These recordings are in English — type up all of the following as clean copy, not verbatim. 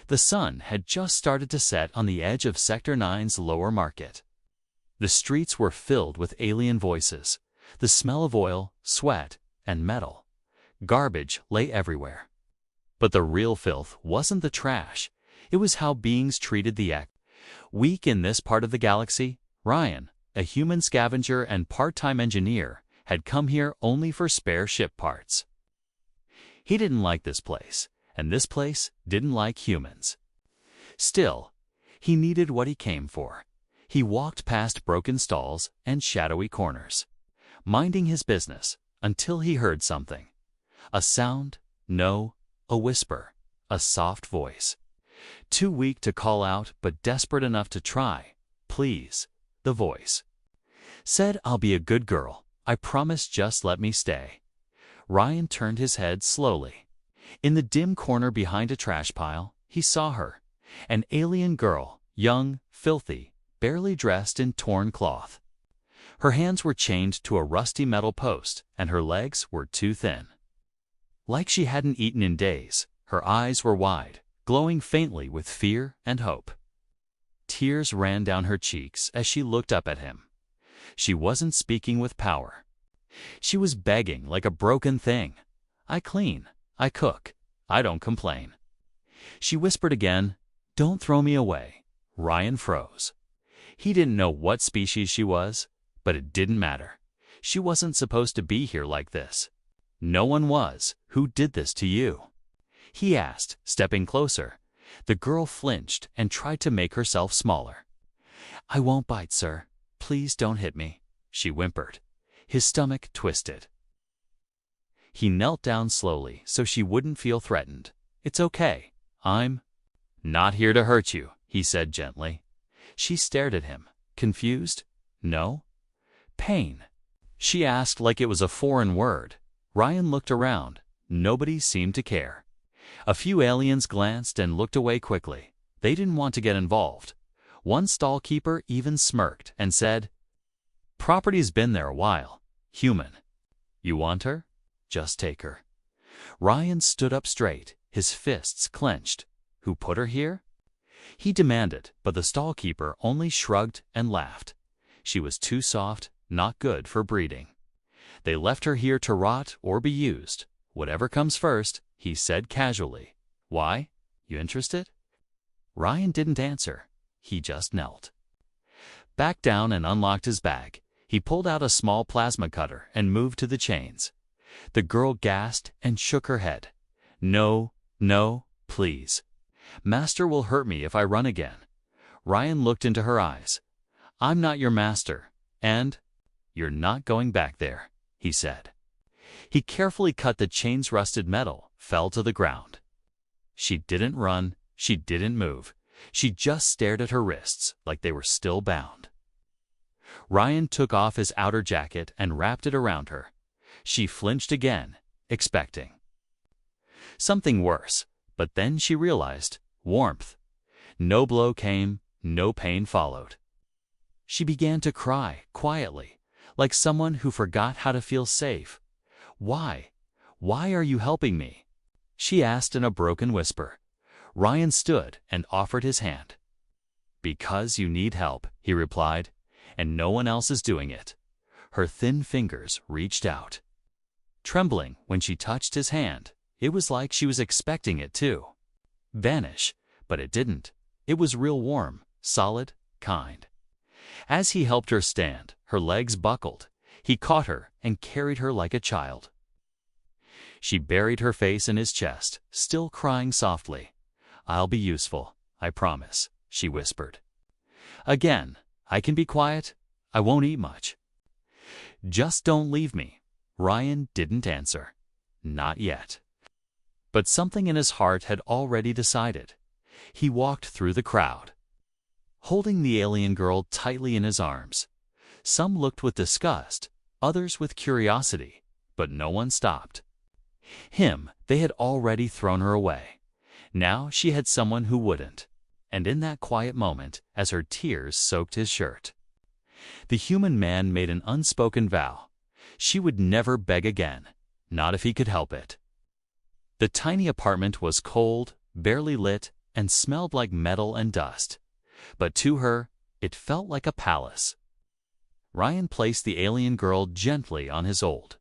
The sun had just started to set on the edge of Sector 9's lower market. The streets were filled with alien voices, the smell of oil, sweat, and metal. Garbage lay everywhere. But the real filth wasn't the trash. It was how beings treated the act. Weak in this part of the galaxy, Ryan, a human scavenger and part-time engineer, had come here only for spare ship parts. He didn't like this place, and this place didn't like humans. Still, he needed what he came for. He walked past broken stalls and shadowy corners, minding his business, until he heard something. A sound, no, a whisper, a soft voice. Too weak to call out, but desperate enough to try. Please, the voice said, I'll be a good girl. I promise, just let me stay. Ryan turned his head slowly. In the dim corner behind a trash pile, he saw her, an alien girl, young, filthy, barely dressed in torn cloth. Her hands were chained to a rusty metal post, and her legs were too thin. Like she hadn't eaten in days, her eyes were wide, glowing faintly with fear and hope. Tears ran down her cheeks as she looked up at him. She wasn't speaking with power. She was begging like a broken thing. I clean, I cook, I don't complain. She whispered again, don't throw me away. Ryan froze. He didn't know what species she was, but it didn't matter. She wasn't supposed to be here like this. No one was. Who did this to you? He asked, stepping closer. The girl flinched and tried to make herself smaller. I won't bite, sir. Please don't hit me, she whimpered. His stomach twisted. He knelt down slowly so she wouldn't feel threatened. It's okay. I'm not here to hurt you, he said gently. She stared at him, confused. No? Pain? She asked like it was a foreign word. Ryan looked around. Nobody seemed to care. A few aliens glanced and looked away quickly. They didn't want to get involved. One stallkeeper even smirked and said, Property's been there a while. Human. You want her? Just take her. Ryan stood up straight, his fists clenched. Who put her here? He demanded, but the stallkeeper only shrugged and laughed. She was too soft, not good for breeding. They left her here to rot or be used. Whatever comes first, he said casually. Why? You interested? Ryan didn't answer. He just knelt. Back down and unlocked his bag. He pulled out a small plasma cutter and moved to the chains. The girl gasped and shook her head. No, no, please. Master will hurt me if I run again. Ryan looked into her eyes. I'm not your master, and you're not going back there, he said. He carefully cut the chain's rusted metal, fell to the ground. She didn't run, she didn't move. She just stared at her wrists like they were still bound. Ryan took off his outer jacket and wrapped it around her. She flinched again, expecting something worse, but then she realized warmth. No blow came, no pain followed. She began to cry quietly, like someone who forgot how to feel safe. Why? Why are you helping me? She asked in a broken whisper. Ryan stood and offered his hand. Because you need help, he replied, and no one else is doing it. Her thin fingers reached out. Trembling when she touched his hand, it was like she was expecting it to vanish, but it didn't. It was real warm, solid, kind. As he helped her stand, her legs buckled. He caught her and carried her like a child. She buried her face in his chest, still crying softly. I'll be useful, I promise, she whispered. Again, I can be quiet. I won't eat much. Just don't leave me. Ryan didn't answer. Not yet. But something in his heart had already decided. He walked through the crowd, holding the alien girl tightly in his arms. Some looked with disgust, others with curiosity, but no one stopped. They had already thrown her away. Now she had someone who wouldn't. And in that quiet moment, as her tears soaked his shirt, the human man made an unspoken vow. She would never beg again, not if he could help it. The tiny apartment was cold, barely lit, and smelled like metal and dust. But to her, it felt like a palace. Ryan placed the alien girl gently on his old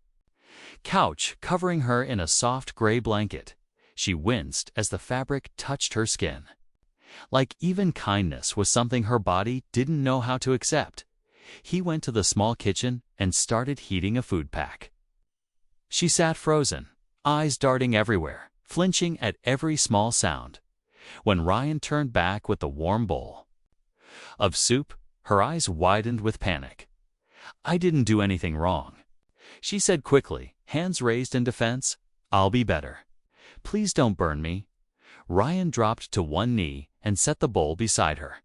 couch, covering her in a soft gray blanket. She winced as the fabric touched her skin. Like even kindness was something her body didn't know how to accept. He went to the small kitchen and started heating a food pack. She sat frozen, eyes darting everywhere, flinching at every small sound. When Ryan turned back with the warm bowl of soup, her eyes widened with panic. "I didn't do anything wrong," she said quickly, hands raised in defense. "I'll be better. Please don't burn me." Ryan dropped to one knee and set the bowl beside her.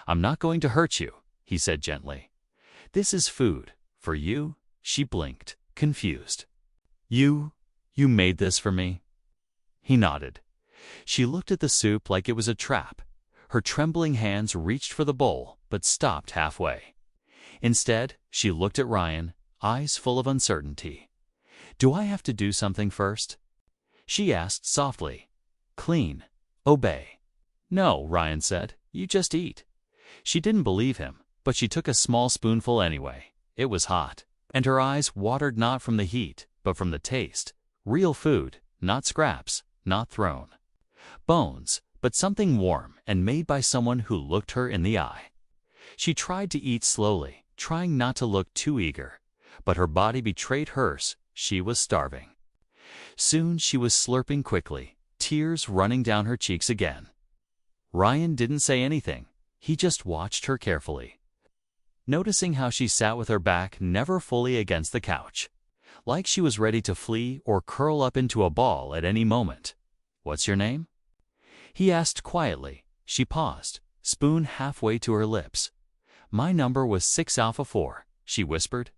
"I'm not going to hurt you," he said gently. "This is food for you." She blinked, confused. You made this for me?" He nodded. She looked at the soup like it was a trap. Her trembling hands reached for the bowl, but stopped halfway. Instead, she looked at Ryan, eyes full of uncertainty. "Do I have to do something first?" she asked softly. "Clean. Obey." "No," Ryan said. "You just eat." She didn't believe him, but she took a small spoonful anyway. It was hot, and her eyes watered not from the heat, but from the taste. Real food, not scraps, not thrown bones, but something warm and made by someone who looked her in the eye. She tried to eat slowly, trying not to look too eager, but her body betrayed hers. She was starving. Soon she was slurping quickly, tears running down her cheeks again. Ryan didn't say anything. He just watched her carefully, noticing how she sat with her back never fully against the couch, like she was ready to flee or curl up into a ball at any moment. "What's your name?" he asked quietly. She paused, spoon halfway to her lips. "My number was 6 Alpha 4, she whispered.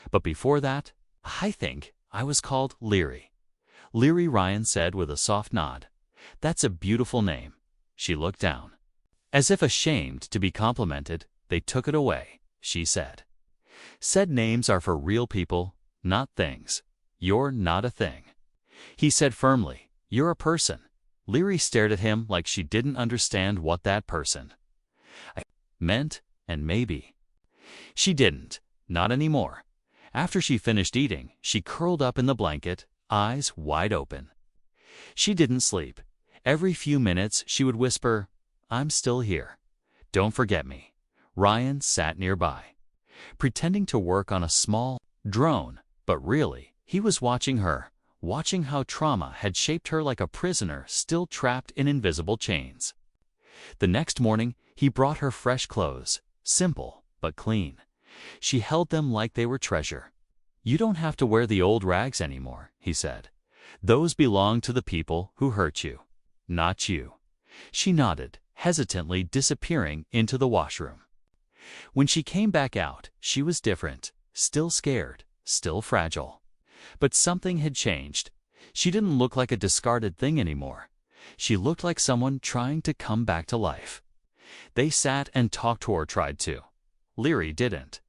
"But before that, I think I was called Leary." "Leary," Ryan said with a soft nod. "That's a beautiful name." She looked down. As if ashamed to be complimented, "They took it away," she said. "Said names are for real people, not things. You're not a thing." He said firmly, "You're a person." Leary stared at him like she didn't understand what that person meant, and maybe she didn't. Not anymore. After she finished eating, she curled up in the blanket, eyes wide open. She didn't sleep. Every few minutes she would whisper, "I'm still here. Don't forget me." Ryan sat nearby, pretending to work on a small drone, but really, he was watching her, watching how trauma had shaped her like a prisoner still trapped in invisible chains. The next morning, he brought her fresh clothes, simple but clean. She held them like they were treasure. "You don't have to wear the old rags anymore," he said. "Those belong to the people who hurt you, not you." She nodded, hesitantly disappearing into the washroom. When she came back out, she was different, still scared, still fragile. But something had changed. She didn't look like a discarded thing anymore. She looked like someone trying to come back to life. They sat and talked, or tried to. Leary didn't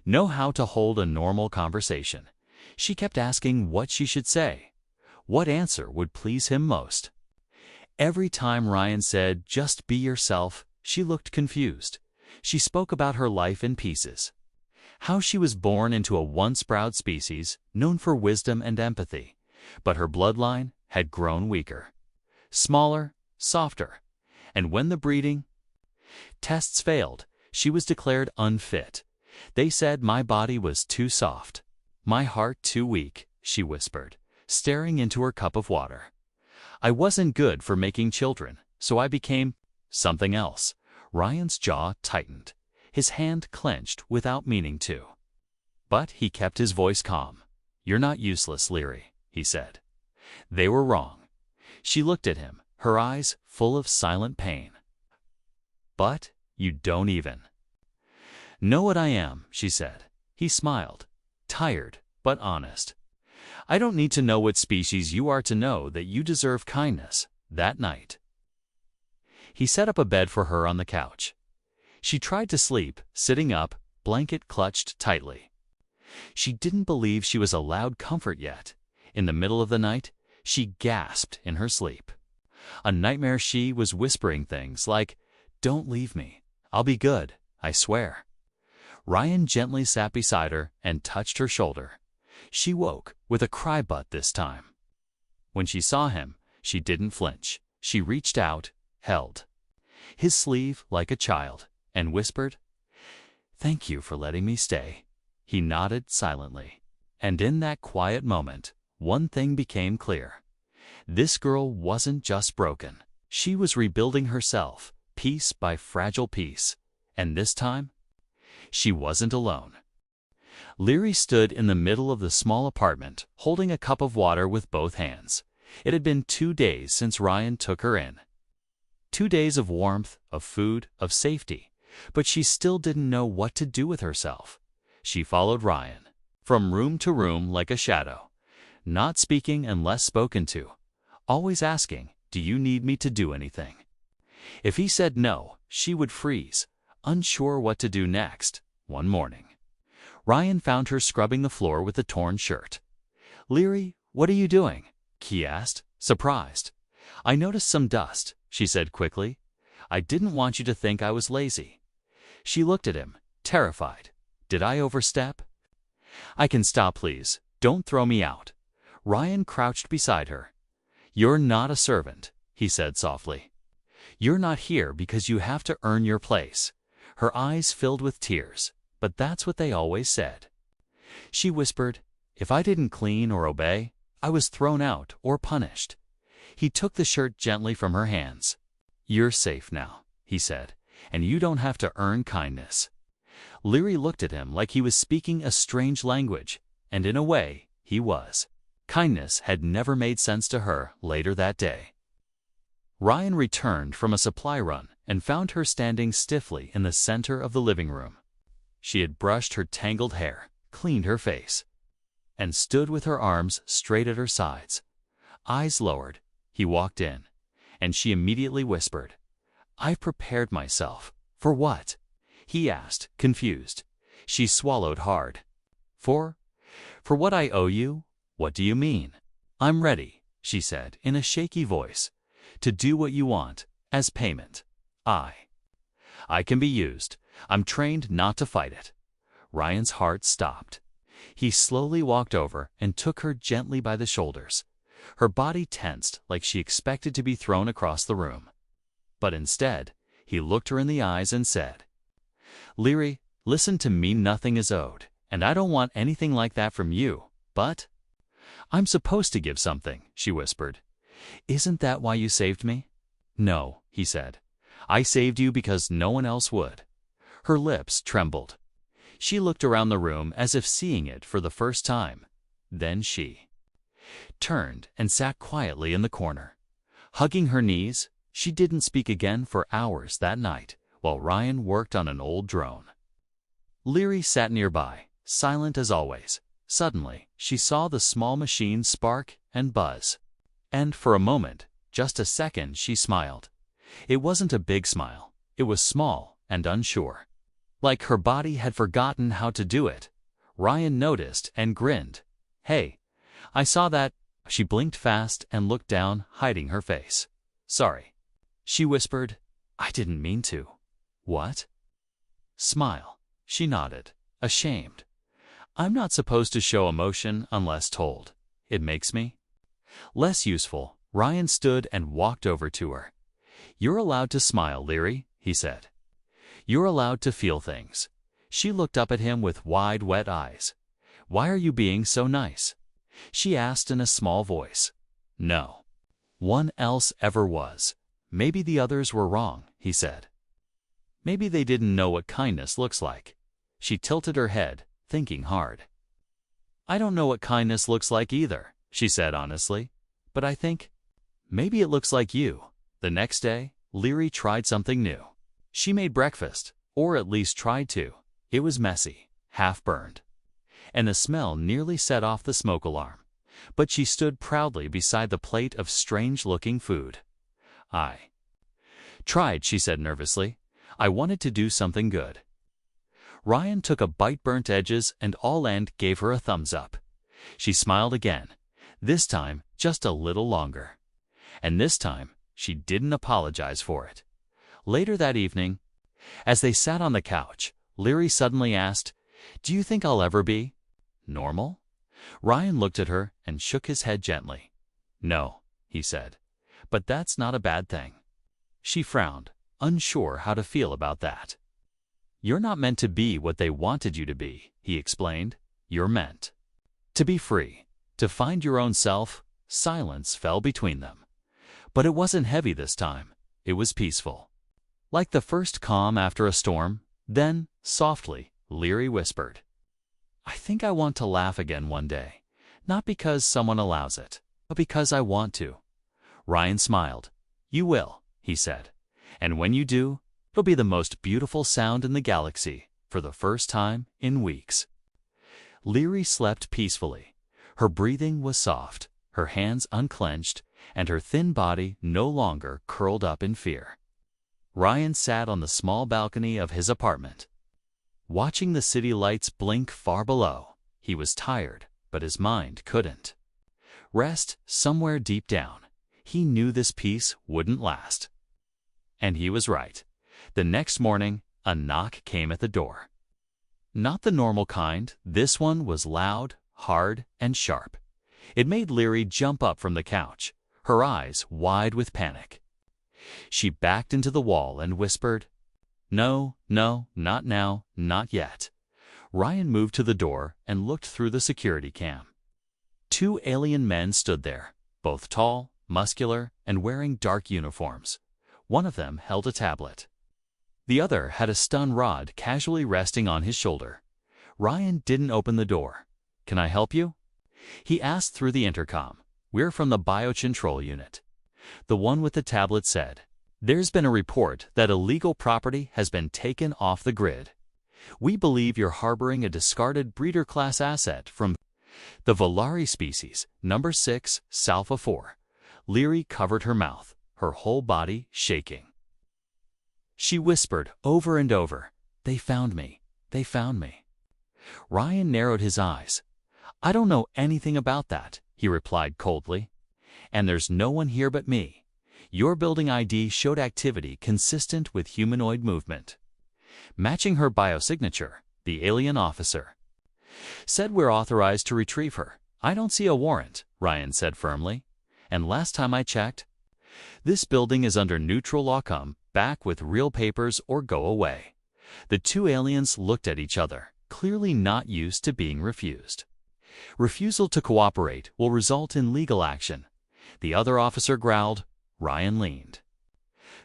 know how to hold a normal conversation. She kept asking what she should say. What answer would please him most? Every time Ryan said, "Just be yourself," she looked confused. She spoke about her life in pieces. How she was born into a once proud species, known for wisdom and empathy, but her bloodline had grown weaker, smaller, softer, and when the breeding tests failed, she was declared unfit. They said my body was too soft, my heart too weak, she whispered, staring into her cup of water. "I wasn't good for making children, so I became something else." Ryan's jaw tightened. His hand clenched without meaning to. But he kept his voice calm. "You're not useless, Leary," he said. They were wrong. She looked at him, her eyes full of silent pain. "But you don't even know what I am," she said. He smiled, tired but honest. "I don't need to know what species you are to know that you deserve kindness." That night, he set up a bed for her on the couch. She tried to sleep, sitting up, blanket clutched tightly. She didn't believe she was allowed comfort yet. In the middle of the night, she gasped in her sleep. A nightmare. She was whispering things like, "Don't leave me. I'll be good, I swear." Ryan gently sat beside her and touched her shoulder. She woke with a cry, but this time, when she saw him, she didn't flinch. She reached out, held his sleeve like a child, and whispered, "Thank you for letting me stay." He nodded silently. And in that quiet moment, one thing became clear. This girl wasn't just broken. She was rebuilding herself, piece by fragile piece. And this time, she wasn't alone. Leary stood in the middle of the small apartment, holding a cup of water with both hands. It had been 2 days since Ryan took her in. 2 days of warmth, of food, of safety. But she still didn't know what to do with herself. She followed Ryan from room to room like a shadow, not speaking unless spoken to, always asking, "Do you need me to do anything?" If he said no, she would freeze, unsure what to do next. One morning, Ryan found her scrubbing the floor with a torn shirt. "Leary, what are you doing?" he asked, surprised. "I noticed some dust," she said quickly. "I didn't want you to think I was lazy." She looked at him, terrified. "Did I overstep?" "I can stop, please. Don't throw me out." Ryan crouched beside her. "You're not a servant," he said softly. "You're not here because you have to earn your place." Her eyes filled with tears, but that's what they always said. She whispered, "If I didn't clean or obey, I was thrown out or punished." He took the shirt gently from her hands. "You're safe now," he said, "and you don't have to earn kindness." Leary looked at him like he was speaking a strange language, and in a way, he was. Kindness had never made sense to her. Later that day, Ryan returned from a supply run and found her standing stiffly in the center of the living room. She had brushed her tangled hair, cleaned her face, and stood with her arms straight at her sides. Eyes lowered, he walked in, and she immediately whispered, "I've prepared myself." "For what?" he asked, confused. She swallowed hard. For what I owe you?" "What do you mean?" "I'm ready," she said in a shaky voice, "to do what you want, as payment. I can be used. I'm trained not to fight it." Ryan's heart stopped. He slowly walked over and took her gently by the shoulders. Her body tensed like she expected to be thrown across the room. But instead, he looked her in the eyes and said, "Leary, listen to me. Nothing is owed, and I don't want anything like that from you, but—" "I'm supposed to give something," she whispered. "Isn't that why you saved me?" "No," he said. "I saved you because no one else would." Her lips trembled. She looked around the room as if seeing it for the first time. Then she turned and sat quietly in the corner. Hugging her knees, she didn't speak again for hours that night, while Ryan worked on an old drone. Leary sat nearby, silent as always. Suddenly, she saw the small machine spark and buzz. And for a moment, just a second, she smiled. It wasn't a big smile. It was small and unsure. Like her body had forgotten how to do it. Ryan noticed and grinned. "Hey, I saw that." She blinked fast and looked down, hiding her face. "Sorry," she whispered. "I didn't mean to." "What?" "Smile." She nodded, ashamed. "I'm not supposed to show emotion unless told. It makes me less useful." Ryan stood and walked over to her. "You're allowed to smile, Leary," he said. "You're allowed to feel things." She looked up at him with wide, wet eyes. "Why are you being so nice?" she asked in a small voice. "No one else ever was. Maybe the others were wrong," he said. "Maybe they didn't know what kindness looks like." She tilted her head, thinking hard. "I don't know what kindness looks like either," she said honestly. "But I think maybe it looks like you." The next day, Leary tried something new. She made breakfast, or at least tried to. It was messy, half-burned, and the smell nearly set off the smoke alarm. But she stood proudly beside the plate of strange-looking food. "I tried," she said nervously. "I wanted to do something good." Ryan took a bite, burnt edges, and all and gave her a thumbs up. She smiled again, this time just a little longer. And this time, she didn't apologize for it. Later that evening, as they sat on the couch, Leary suddenly asked, "Do you think I'll ever be normal?" Ryan looked at her and shook his head gently. "No," he said, "but that's not a bad thing." She frowned, unsure how to feel about that. "You're not meant to be what they wanted you to be," he explained. "You're meant to be free, to find your own self." Silence fell between them. But it wasn't heavy this time. It was peaceful, like the first calm after a storm. Then, softly, Leary whispered, "I think I want to laugh again one day, not because someone allows it, but because I want to." Ryan smiled. "You will," he said, "and when you do, it'll be the most beautiful sound in the galaxy for the first time in weeks." Leary slept peacefully. Her breathing was soft, her hands unclenched, and her thin body no longer curled up in fear. Ryan sat on the small balcony of his apartment, watching the city lights blink far below. He was tired, but his mind couldn't rest. Somewhere deep down, he knew this peace wouldn't last. And he was right. The next morning, a knock came at the door. Not the normal kind. This one was loud, hard, and sharp. It made Leary jump up from the couch, her eyes wide with panic. She backed into the wall and whispered, "No, no, not now, not yet." Ryan moved to the door and looked through the security cam. Two alien men stood there, both tall, muscular, and wearing dark uniforms. One of them held a tablet. The other had a stun rod casually resting on his shoulder. Ryan didn't open the door. "Can I help you?" he asked through the intercom. "We're from the biocontrol unit." The one with the tablet said, "There's been a report that illegal property has been taken off the grid. We believe you're harboring a discarded breeder-class asset from the Volari species, number 6, Salpha 4. Leary covered her mouth, her whole body shaking. She whispered over and over, "They found me. They found me." Ryan narrowed his eyes. "I don't know anything about that," he replied coldly. "And there's no one here but me. Your building ID showed activity consistent with humanoid movement, matching her biosignature." The alien officer said, "We're authorized to retrieve her." "I don't see a warrant," Ryan said firmly. "And last time I checked, this building is under neutral law. Come back with real papers or go away." The two aliens looked at each other, clearly not used to being refused. "Refusal to cooperate will result in legal action," the other officer growled. Ryan leaned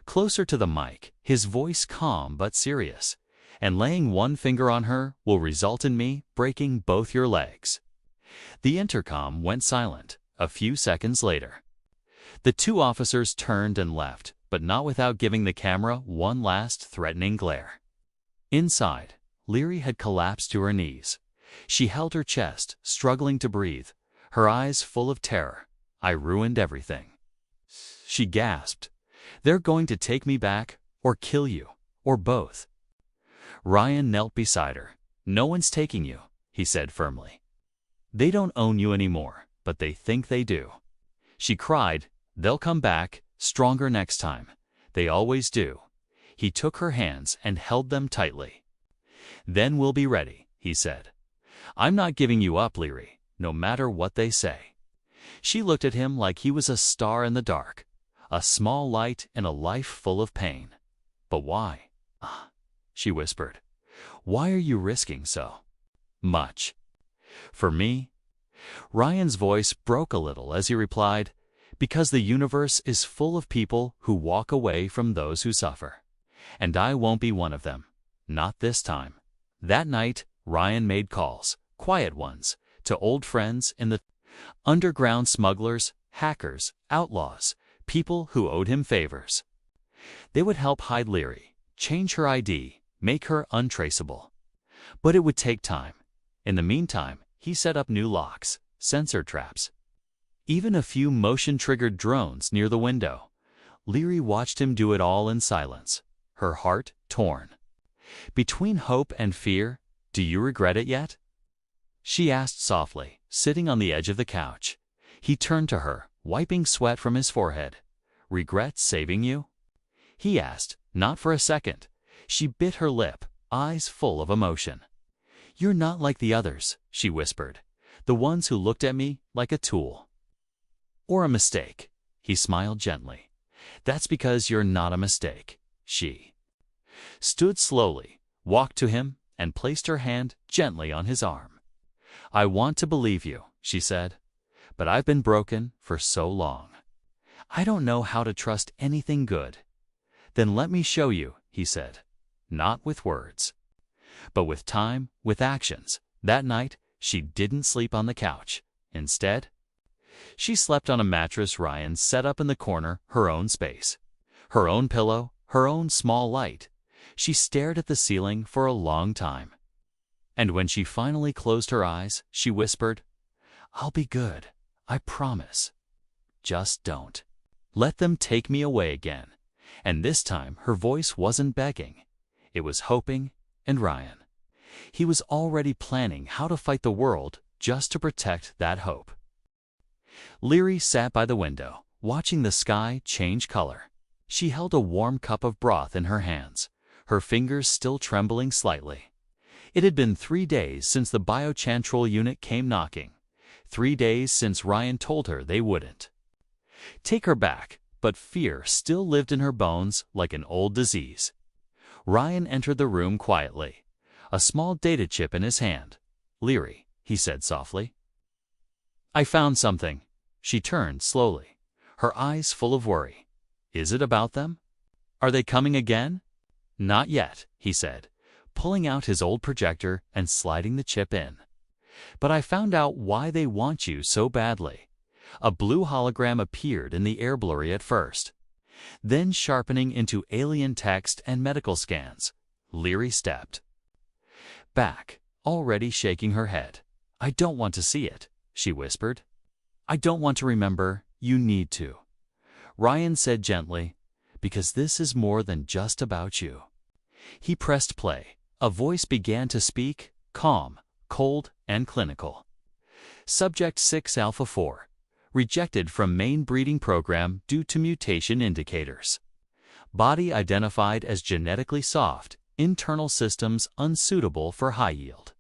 closer to the mic, his voice calm but serious. "And laying one finger on her will result in me breaking both your legs." The intercom went silent. A few seconds later, the two officers turned and left, but not without giving the camera one last threatening glare. Inside, Leary had collapsed to her knees. She held her chest, struggling to breathe, her eyes full of terror. "I ruined everything," she gasped. "They're going to take me back, or kill you, or both." Ryan knelt beside her. "No one's taking you," he said firmly. "They don't own you anymore, but they think they do." She cried, "They'll come back, stronger next time. They always do." He took her hands and held them tightly. "Then we'll be ready," he said. "I'm not giving you up, Leary, no matter what they say." She looked at him like he was a star in the dark, a small light in a life full of pain. "But why?" she whispered. "Why are you risking so much for me?" Ryan's voice broke a little as he replied, "Because the universe is full of people who walk away from those who suffer. And I won't be one of them. Not this time." That night, Ryan made calls, quiet ones, to old friends in the underground: smugglers, hackers, outlaws, people who owed him favors. They would help hide Leary, change her ID, make her untraceable. But it would take time. In the meantime, he set up new locks, sensor traps, even a few motion-triggered drones near the window. Leary watched him do it all in silence, her heart torn. Between hope and fear, "Do you regret it yet?" she asked softly, sitting on the edge of the couch. He turned to her, wiping sweat from his forehead. Regret saving you? He asked, not for a second. She bit her lip, eyes full of emotion. You're not like the others, she whispered, the ones who looked at me like a tool. Or a mistake, he smiled gently. That's because you're not a mistake. She stood slowly, walked to him, and placed her hand gently on his arm. I want to believe you, she said, but I've been broken for so long. I don't know how to trust anything good. Then let me show you, he said, not with words, but with time, with actions. That night, she didn't sleep on the couch. Instead, she slept on a mattress Ryan set up in the corner, her own space. Her own pillow, her own small light. She stared at the ceiling for a long time. And when she finally closed her eyes, she whispered, I'll be good, I promise. Just don't let them take me away again. And this time her voice wasn't begging. It was hoping, and Ryan. He was already planning how to fight the world just to protect that hope. Leary sat by the window, watching the sky change color. She held a warm cup of broth in her hands, her fingers still trembling slightly. It had been 3 days since the biochantral unit came knocking. 3 days since Ryan told her they wouldn't take her back, but fear still lived in her bones like an old disease. Ryan entered the room quietly, a small data chip in his hand. Leary, he said softly. I found something. She turned slowly, her eyes full of worry. Is it about them? Are they coming again? Not yet, he said, pulling out his old projector and sliding the chip in. But I found out why they want you so badly. A blue hologram appeared in the air blurry at first, then sharpening into alien text and medical scans. Leary stepped back, already shaking her head. I don't want to see it, she whispered. I don't want to remember. You need to. Ryan said gently, because this is more than just about you. He pressed play. A voice began to speak, calm, cold, and clinical. Subject 6 Alpha 4. Rejected from main breeding program due to mutation indicators. Body identified as genetically soft, internal systems unsuitable for high yield.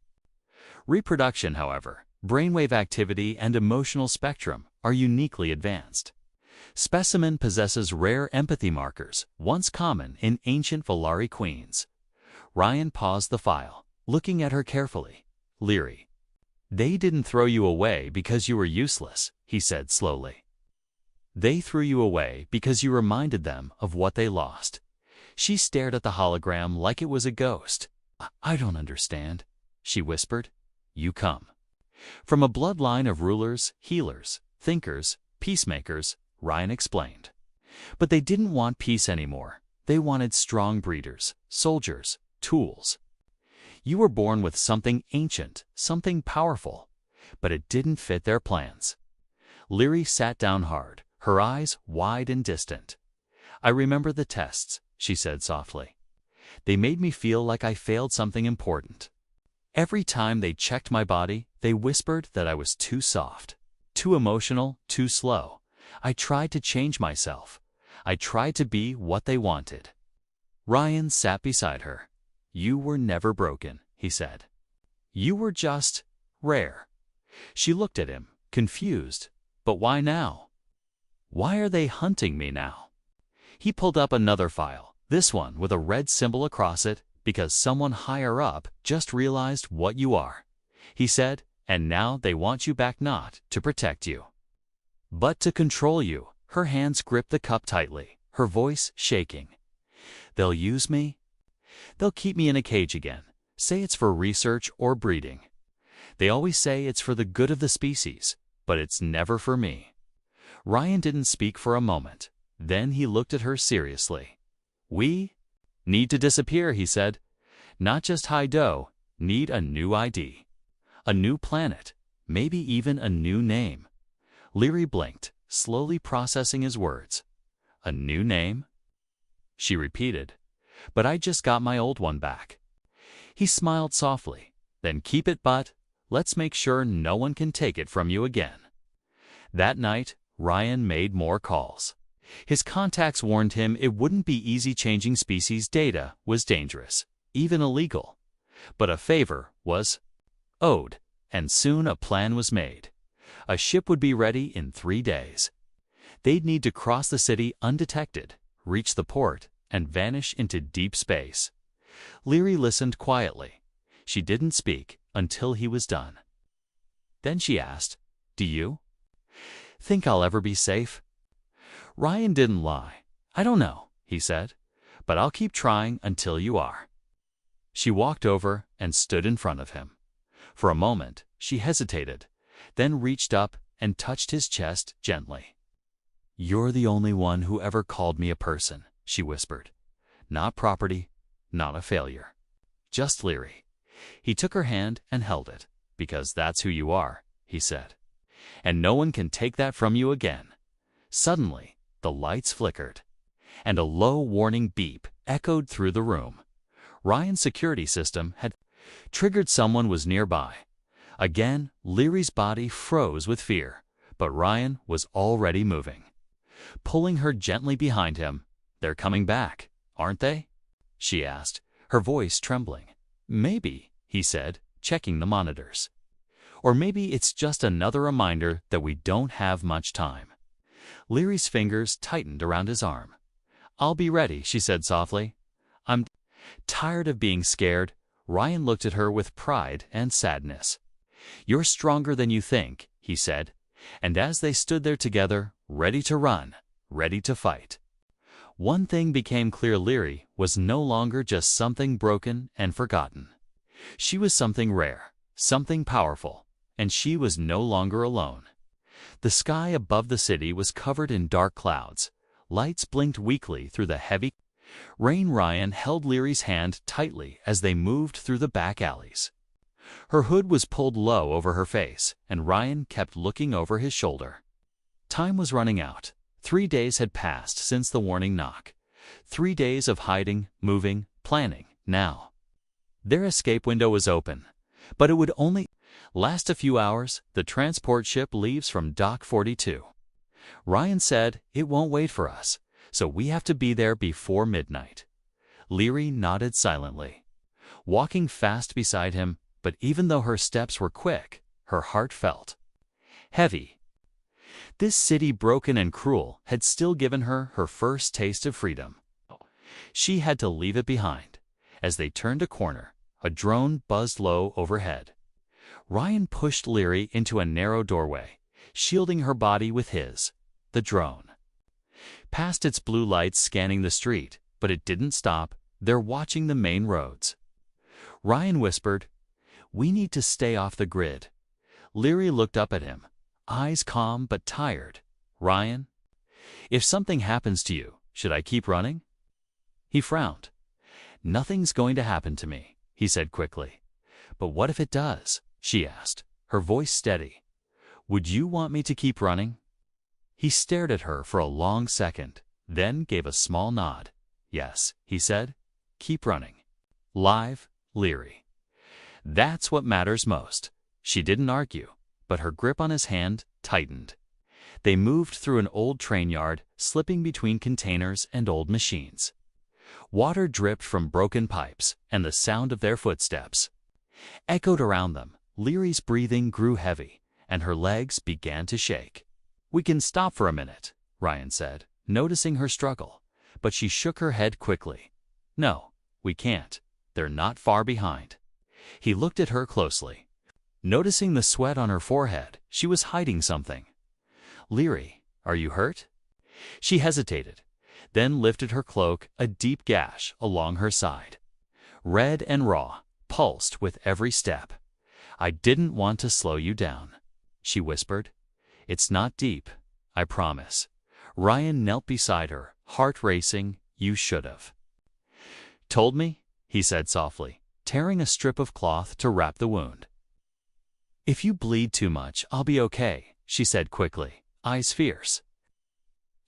Reproduction, however, brainwave activity and emotional spectrum are uniquely advanced. Specimen possesses rare empathy markers, once common in ancient Volari queens. Ryan paused the file, looking at her carefully. Leary. They didn't throw you away because you were useless, he said slowly. They threw you away because you reminded them of what they lost. She stared at the hologram like it was a ghost. I don't understand, she whispered. You come from a bloodline of rulers, healers, thinkers, peacemakers, Ryan explained. But they didn't want peace anymore. They wanted strong breeders, soldiers, tools. You were born with something ancient, something powerful, but it didn't fit their plans. Leary sat down hard, her eyes wide and distant. I remember the tests, she said softly. They made me feel like I failed something important. Every time they checked my body, they whispered that I was too soft, too emotional, too slow. I tried to change myself. I tried to be what they wanted. Ryan sat beside her. You were never broken, he said. You were just rare. She looked at him, confused. But why now? Why are they hunting me now? He pulled up another file, this one with a red symbol across it, because someone higher up just realized what you are. He said, and now they want you back not to protect you, but to control you. Her hands gripped the cup tightly, her voice shaking. They'll use me? They'll keep me in a cage again, say it's for research or breeding. They always say it's for the good of the species, but it's never for me. Ryan didn't speak for a moment. Then he looked at her seriously. We need to disappear, he said. Not just Haido, need a new ID. A new planet, maybe even a new name. Leary blinked, slowly processing his words. A new name? She repeated. But I just got my old one back. He smiled softly. Then keep it, but let's make sure no one can take it from you again. That night, Ryan made more calls. His contacts warned him it wouldn't be easy. Changing species data was dangerous, even illegal. But a favor was owed, and soon a plan was made. A ship would be ready in 3 days. They'd need to cross the city undetected, reach the port, and vanish into deep space. Leary listened quietly. She didn't speak until he was done. Then she asked, "Do you think I'll ever be safe?" Ryan didn't lie. "I don't know," he said, "but I'll keep trying until you are." She walked over and stood in front of him. For a moment, she hesitated, then reached up and touched his chest gently. "You're the only one who ever called me a person," she whispered. "Not property, not a failure. Just Leary." He took her hand and held it. "Because that's who you are," he said. "And no one can take that from you again." Suddenly, the lights flickered, and a low warning beep echoed through the room. Ryan's security system had triggered. Someone was nearby. Again, Leary's body froze with fear, but Ryan was already moving. Pulling her gently behind him, "They're coming back, aren't they?" she asked, her voice trembling. "Maybe," he said, checking the monitors. "Or maybe it's just another reminder that we don't have much time." Leary's fingers tightened around his arm. "I'll be ready," she said softly. "I'm tired of being scared." Ryan looked at her with pride and sadness. "You're stronger than you think," he said, and as they stood there together, ready to run, ready to fight. One thing became clear: Leary was no longer just something broken and forgotten. She was something rare, something powerful, and she was no longer alone. The sky above the city was covered in dark clouds. Lights blinked weakly through the heavy rain. Ryan held Leary's hand tightly as they moved through the back alleys. Her hood was pulled low over her face, and Ryan kept looking over his shoulder. Time was running out. 3 days had passed since the warning knock. 3 days of hiding, moving, planning. Now, their escape window was open, but it would only last a few hours. The transport ship leaves from Dock 42. Ryan said, "It won't wait for us, so we have to be there before midnight." Leary nodded silently, walking fast beside him, but even though her steps were quick, her heart felt heavy. This city, broken and cruel, had still given her her first taste of freedom. She had to leave it behind. As they turned a corner, a drone buzzed low overhead. Ryan pushed Leary into a narrow doorway, shielding her body with his. The drone passed, its blue lights scanning the street, but it didn't stop. "They're watching the main roads." Ryan whispered, "We need to stay off the grid." Leary looked up at him, eyes calm but tired. "Ryan, if something happens to you, should I keep running?" He frowned. "Nothing's going to happen to me," he said quickly. "But what if it does?" she asked, her voice steady. "Would you want me to keep running?" He stared at her for a long second, then gave a small nod. "Yes," he said. "Keep running. Live, Leary. That's what matters most." She didn't argue, but her grip on his hand tightened. They moved through an old train yard, slipping between containers and old machines. Water dripped from broken pipes, and the sound of their footsteps echoed around them. Leary's breathing grew heavy, and her legs began to shake. "We can stop for a minute," Ryan said, noticing her struggle, but she shook her head quickly. "No, we can't. They're not far behind." He looked at her closely. Noticing the sweat on her forehead, she was hiding something. "Leary, are you hurt?" She hesitated, then lifted her cloak. A deep gash along her side, red and raw, pulsed with every step. "I didn't want to slow you down," she whispered. "It's not deep, I promise." Ryan knelt beside her, heart racing. "You should've told me," he said softly, tearing a strip of cloth to wrap the wound. "If you bleed too much, I'll be okay," she said quickly, eyes fierce.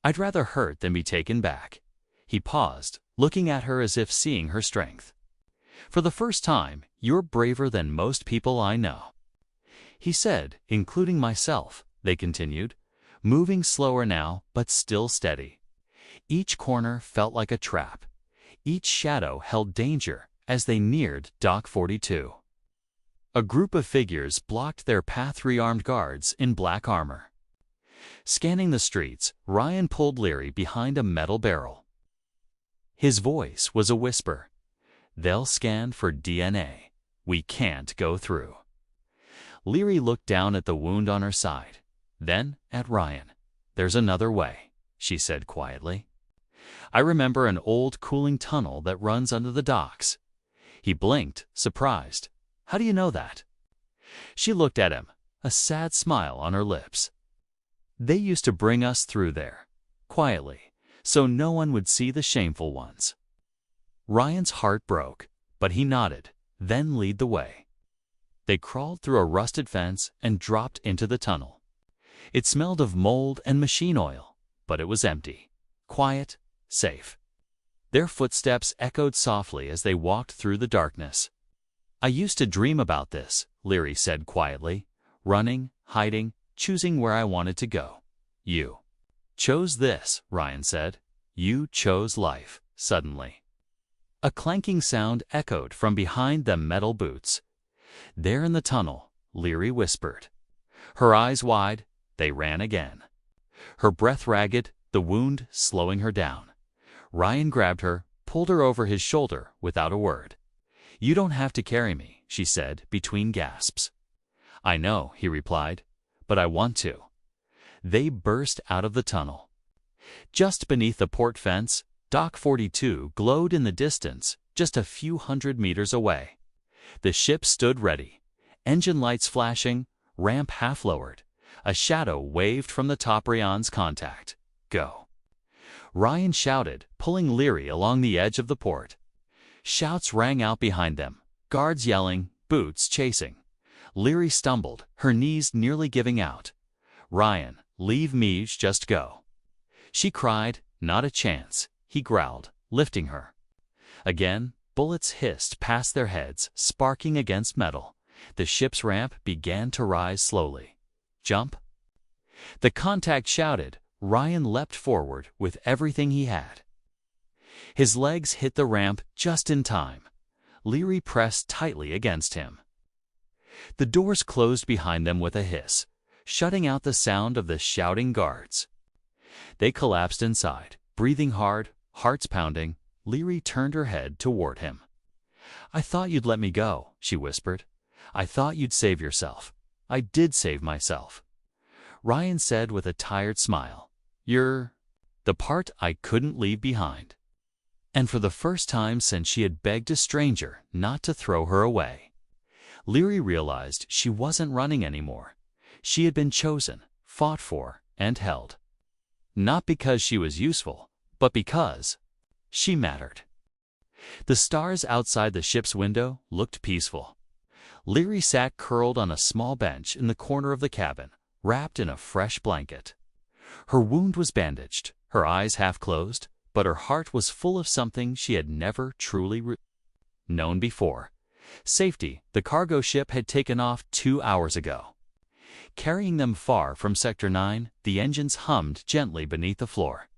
"I'd rather hurt than be taken back." He paused, looking at her as if seeing her strength. "For the first time, you're braver than most people I know," he said, "including myself." They continued, moving slower now, but still steady. Each corner felt like a trap. Each shadow held danger as they neared Dock 42. A group of figures blocked their path, 3 armed guards in black armor. Scanning the streets, Ryan pulled Leary behind a metal barrel. His voice was a whisper. "They'll scan for DNA. We can't go through." Leary looked down at the wound on her side, then at Ryan. "There's another way," she said quietly. "I remember an old cooling tunnel that runs under the docks." He blinked, surprised. "How do you know that?" She looked at him, a sad smile on her lips. "They used to bring us through there, quietly, so no one would see the shameful ones." Ryan's heart broke, but he nodded, then led the way. They crawled through a rusted fence and dropped into the tunnel. It smelled of mold and machine oil, but it was empty, quiet, safe. Their footsteps echoed softly as they walked through the darkness. "I used to dream about this," Leary said quietly, "running, hiding, choosing where I wanted to go. You chose this," Ryan said. "You chose life." Suddenly, a clanking sound echoed from behind the metal boots. "There in the tunnel," Leary whispered. Her eyes wide, they ran again. Her breath ragged, the wound slowing her down. Ryan grabbed her, pulled her over his shoulder without a word. "You don't have to carry me," she said between gasps. "I know," he replied, "but I want to." They burst out of the tunnel. Just beneath the port fence, Dock 42 glowed in the distance, just a few hundred meters away. The ship stood ready, engine lights flashing, ramp half lowered. A shadow waved from the top Ryan's contact. "Go." Ryan shouted, pulling Leary along the edge of the port. Shouts rang out behind them, guards yelling, boots chasing. Leary stumbled, her knees nearly giving out. "Ryan, leave me, just go." She cried, "Not a chance," he growled, lifting her. Again, bullets hissed past their heads, sparking against metal. The ship's ramp began to rise slowly. "Jump." The contact shouted. Ryan leapt forward with everything he had. His legs hit the ramp just in time. Leary pressed tightly against him. The doors closed behind them with a hiss, shutting out the sound of the shouting guards. They collapsed inside, breathing hard, hearts pounding. Leary turned her head toward him. "I thought you'd let me go," she whispered. "I thought you'd save yourself. I did save myself." Ryan said with a tired smile, "You're the part I couldn't leave behind." And for the first time since she had begged a stranger not to throw her away, Leary realized she wasn't running anymore. She had been chosen, fought for, and held. Not because she was useful, but because she mattered. The stars outside the ship's window looked peaceful. Leary sat curled on a small bench in the corner of the cabin, wrapped in a fresh blanket. Her wound was bandaged, her eyes half closed, but her heart was full of something she had never truly known before. Safety. The cargo ship had taken off 2 hours ago. Carrying them far from Sector 9, the engines hummed gently beneath the floor.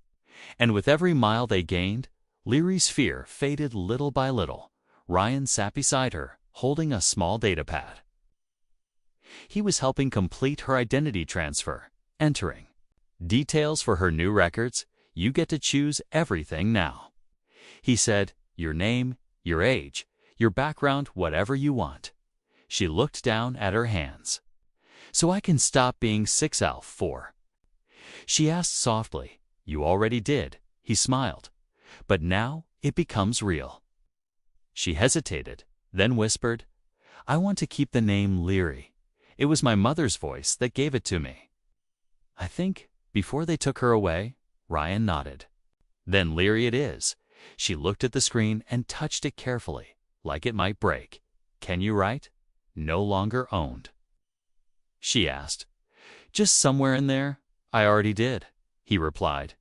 And with every mile they gained, Leary's fear faded little by little. Ryan sat beside her, holding a small datapad. He was helping complete her identity transfer, entering details for her new records. "You get to choose everything now," he said. "Your name, your age, your background, whatever you want." She looked down at her hands. "So I can stop being 6Alpha 4?" She asked softly. "You already did," he smiled. "But now it becomes real." She hesitated, then whispered, "I want to keep the name Leary. It was my mother's voice that gave it to me." "I think, before they took her away," Ryan nodded. "Then Leary it is." She looked at the screen and touched it carefully, like it might break. "Can you write?" "No longer owned." She asked. "Just somewhere in there?" "I already did," he replied.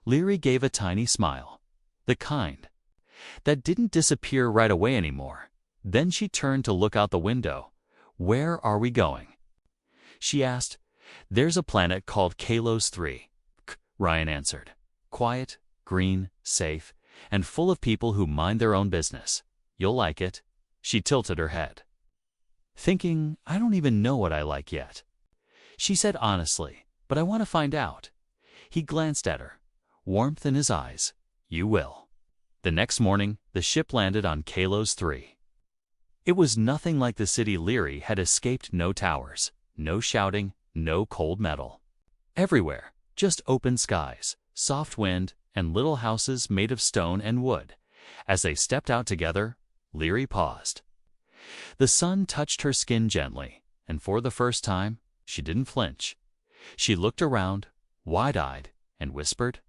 Leary gave a tiny smile, the kind that didn't disappear right away anymore. Then she turned to look out the window. "Where are we going?" She asked. "There's a planet called Kalos 3, Ryan answered. "Quiet, green, safe, and full of people who mind their own business. You'll like it. She tilted her head, thinking, I don't even know what I like yet. She said honestly, but I want to find out. He glanced at her, warmth in his eyes. You will. The next morning, the ship landed on Kalos 3. It was nothing like the city Leary had escaped. No towers, no shouting, no cold metal. Everywhere, just open skies, soft wind, and little houses made of stone and wood. As they stepped out together, Leary paused. The sun touched her skin gently, and for the first time, she didn't flinch. She looked around, wide-eyed, and whispered,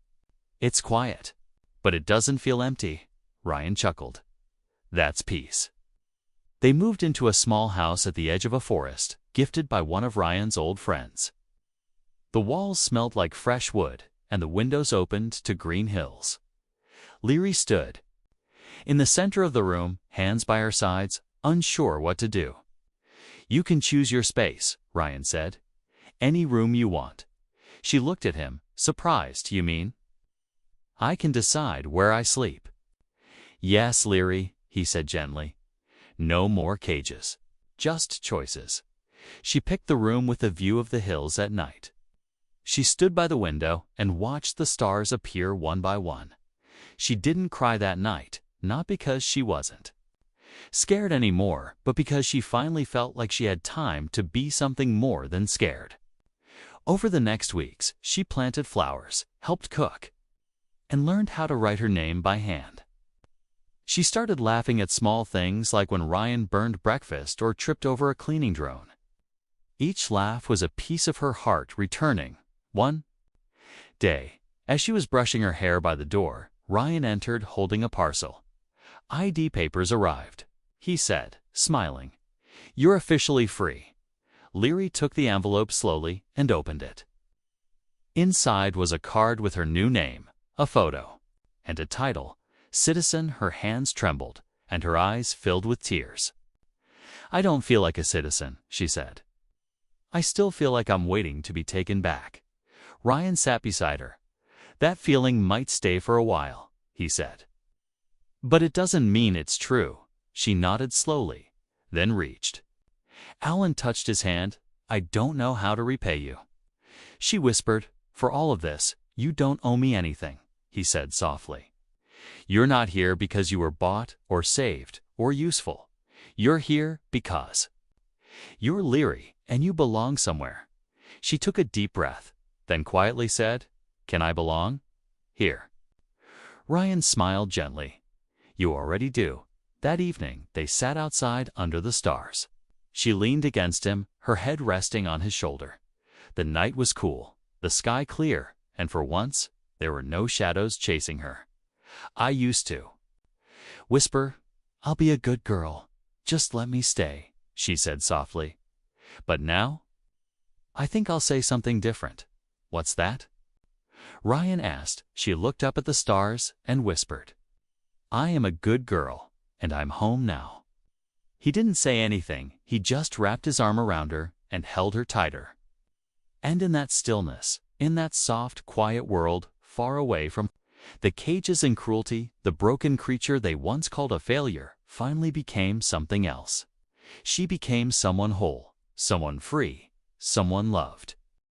It's quiet, but it doesn't feel empty. Ryan chuckled. That's peace. They moved into a small house at the edge of a forest, gifted by one of Ryan's old friends. The walls smelled like fresh wood, and the windows opened to green hills. Leary stood in the center of the room, hands by her sides, unsure what to do. You can choose your space, Ryan said. Any room you want. She looked at him, surprised. You mean? I can decide where I sleep. Yes, Leary, he said gently. No more cages. Just choices. She picked the room with a view of the hills at night. She stood by the window and watched the stars appear one by one. She didn't cry that night, not because she wasn't scared anymore, but because she finally felt like she had time to be something more than scared. Over the next weeks, she planted flowers, helped cook, and learned how to write her name by hand. She started laughing at small things like when Ryan burned breakfast or tripped over a cleaning drone. Each laugh was a piece of her heart returning. One day, as she was brushing her hair by the door, Ryan entered holding a parcel. ID papers arrived, he said, smiling. You're officially free. Leary took the envelope slowly and opened it. Inside was a card with her new name, a photo, and a title, Citizen. Her hands trembled, and her eyes filled with tears. I don't feel like a citizen, she said. I still feel like I'm waiting to be taken back. Ryan sat beside her. That feeling might stay for a while, he said. But it doesn't mean it's true. She nodded slowly, then reached. Alan touched his hand. I don't know how to repay you. She whispered, For all of this, you don't owe me anything, he said softly. You're not here because you were bought or saved or useful. You're here because you're Leary and you belong somewhere. She took a deep breath, then quietly said, Can I belong? Here. Ryan smiled gently. You already do. That evening, they sat outside under the stars. She leaned against him, her head resting on his shoulder. The night was cool, the sky clear, and for once, there were no shadows chasing her. I used to whisper, I'll be a good girl. Just let me stay, she said softly. But now, I think I'll say something different. What's that? Ryan asked. She looked up at the stars and whispered, I am a good girl, and I'm home now. He didn't say anything. He just wrapped his arm around her and held her tighter. And in that stillness, in that soft, quiet world, far away from the cages and cruelty, the broken creature they once called a failure finally became something else. She became someone whole, someone free, someone loved.